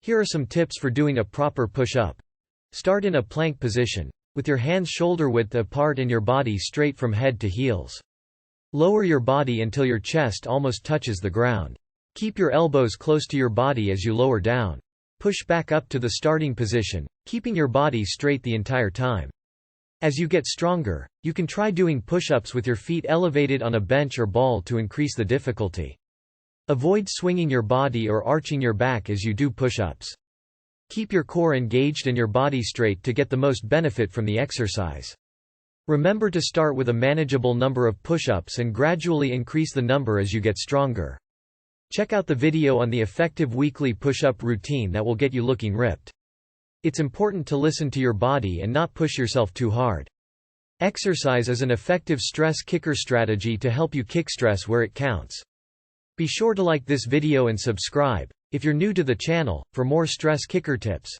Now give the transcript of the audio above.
Here are some tips for doing a proper push-up. Start in a plank position, with your hands shoulder width apart and your body straight from head to heels. Lower your body until your chest almost touches the ground. Keep your elbows close to your body as you lower down. Push back up to the starting position, keeping your body straight the entire time. As you get stronger, you can try doing push-ups with your feet elevated on a bench or ball to increase the difficulty. Avoid swinging your body or arching your back as you do push-ups. Keep your core engaged and your body straight to get the most benefit from the exercise. Remember to start with a manageable number of push-ups and gradually increase the number as you get stronger. Check out the video on the effective weekly push-up routine that will get you looking ripped. It's important to listen to your body and not push yourself too hard. Exercise is an effective stress kicker strategy to help you kick stress where it counts. Be sure to like this video and subscribe, if you're new to the channel, for more stress kicker tips.